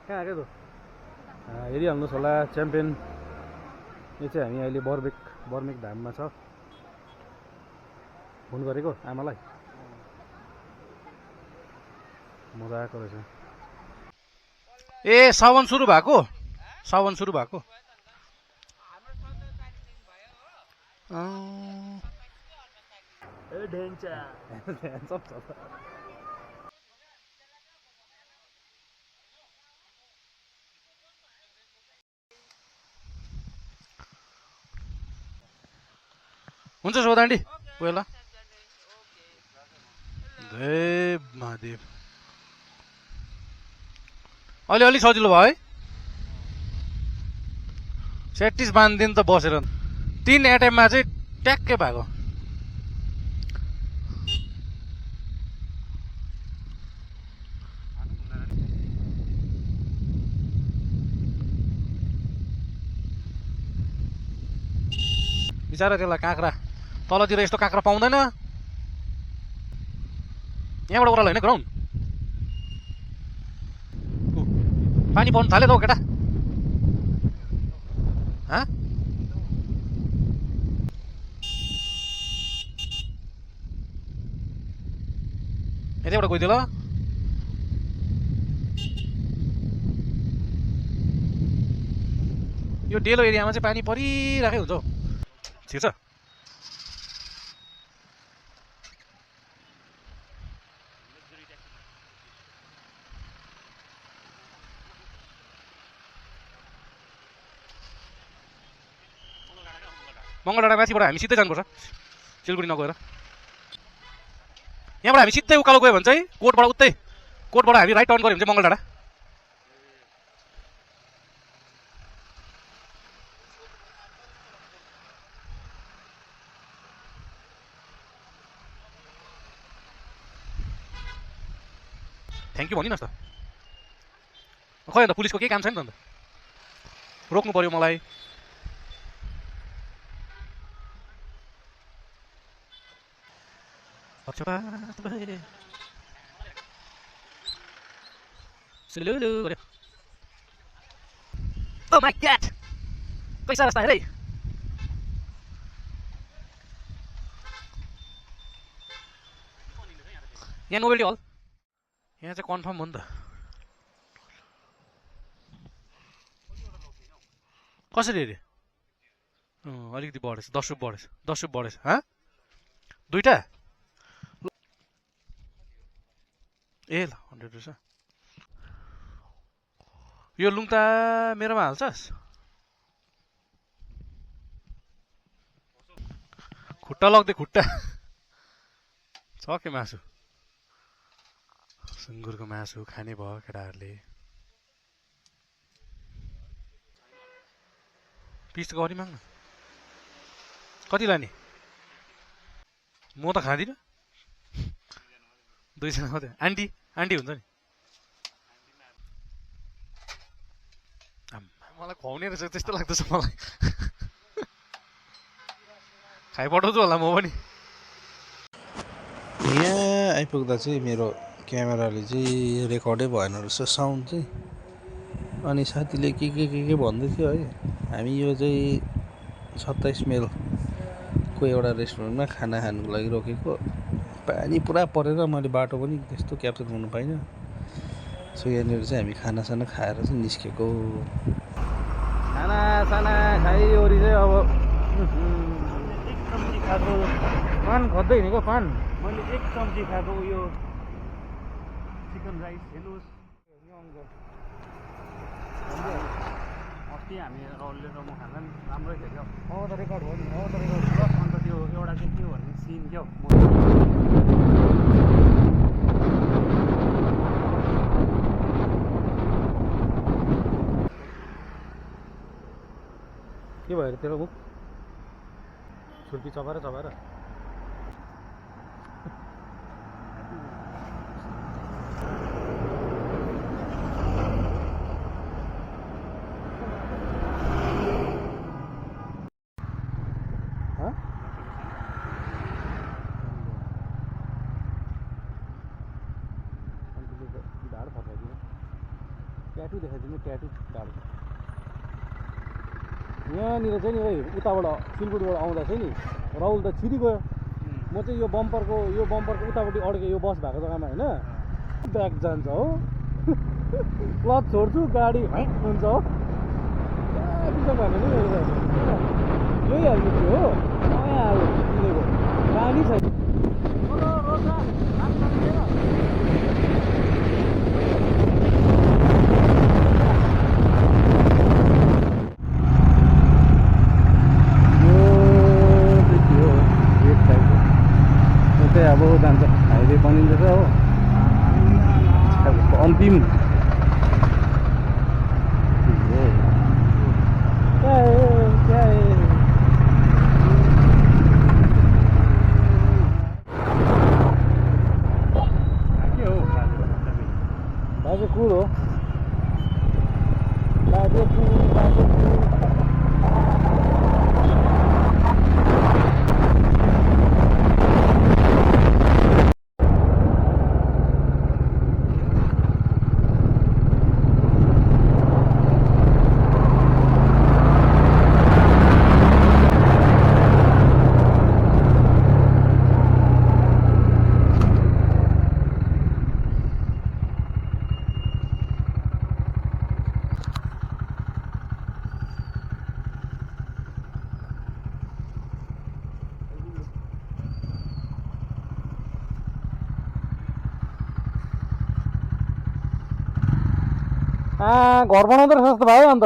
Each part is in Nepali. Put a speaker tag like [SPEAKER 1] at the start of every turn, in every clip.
[SPEAKER 1] कहाँ आएको हेरिहाल्नुहोस् होला च्याम्पियन। यो चाहिँ हामी अहिले बर्मेक धाममा छ। फोन गरेको आमालाई, मजा आएको रहेछ।
[SPEAKER 2] ए सावन सुरु भएको हुन्छ सोधाण्डी पहिला। जय महादेव। अलि सजिलो भयो है। सेटिस बाँधिदिनु त बसेर 3 एटेममा चाहिँ ट्याक्कै भएको। बिचारा त्यसलाई काँक्रा तलतिर यस्तो काँक्रा पाउँदैन। यहाँबाट ओह्रालो होइन ग्राउन्ड। पानी पर्नु थाल्यो त हौ केटा। यतैबाट गइदियो ल। यो डेलो एरियामा चाहिँ पानी परिरहेकै हुन्छ हौ। ठिक छ। मङ्गलडाँडा माथिबाट हामी सिधै जानुपर्छ सिलगढी नगएर। यहाँबाट हामी सिधै उकालो गयो भने चाहिँ कोटबाट हामी राइट टर्न गऱ्यो भने चाहिँ मङ्गलडाँडा। थ्याङ्क यू भनिनुहोस् त। खै अन्त पुलिसको केही काम छैन त अन्त। रोक्नु पर्यो मलाई। Oh my god! कैसा रास्ता है रे? यहाँ नोबेल्टी हल। यहाँ चाहिँ कन्फर्म हो नि त। कसरी अरे? अलिकति बढेछ, 10 रुपियाँ बढेछ। हाँ? दुईटा? ए ल 100 रहेछ। यो लुङ्ता मेरोमा हाल्छस्? खुट्टा लग्दै खुट्टा छ के मासु। सुँगुरको मासु खाने भयो केटाहरूले। पिस त गरी माग्न। कति लाने? म त खाँदिनँ। 2 जना मात्रै। आन्टी हुन्छ नि। मलाई खुवाउने रहेछ त्यस्तो लाग्दैछ मलाई। खाइपठाउँछु होला म पनि।
[SPEAKER 3] यहाँ आइपुग्दा चाहिँ मेरो क्यामेराले चाहिँ रेकर्डै भएन रहेछ साउन्ड चाहिँ। अनि साथीले के भन्दै थियो है। हामी यो चाहिँ 27 माइलको एउटा रेस्टुरेन्टमा खाना खानुको लागि रोकेको। पानी पुरा परेर मैले बाटो पनि त्यस्तो क्याप्चर गर्नु पाइनँ। सो यहाँनिर चाहिँ हामी खानासाना खाएर चाहिँ निस्केको।
[SPEAKER 1] खानासाना खाइवरी चाहिँ अब एक चम्ची खाएको पान खोज्दै हिँडेको पान। मैले 1 चम्ची खाएको यो चिकन राइस। हेर्नुहोस् अस्ति हामी राहुलले र म खाँदा पनि राम्रै थियो क्या। अब त रेकर्ड हो नि। अन्त त्यो एउटा चाहिँ के हो भने सिन क्या के भयो तेरो मुख? छुर्पी चबाएर ट्याटु देखाइदिनु ट्याटु गाडी यहाँनिर चाहिँ नि है उताबाट सिलगढीबाट आउँदा चाहिँ नि राहुल त छिरी गयो म चाहिँ यो बम्परको उतापट्टि अड्केँ यो बस भएको जग्गामा होइन ब्याक जान्छ हो क्लच छोड्छु गाडी ह्याक हुन्छ हो बिचमा भएको नि यही हाल्नु थियो हो नयाँ हाल्यो किनेको पानी छैन अब जान्छ हाइवे बनिँदैछ हो अन्तिम बाजे कुल हो बाजे कुल घर बनाउँदो रहेछ जस्तो भयो अन्त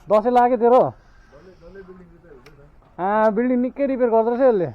[SPEAKER 1] दसैँ लाग्यो तेरो बिल्डिङ निकै रिपेयर गर्दो रहेछ यसले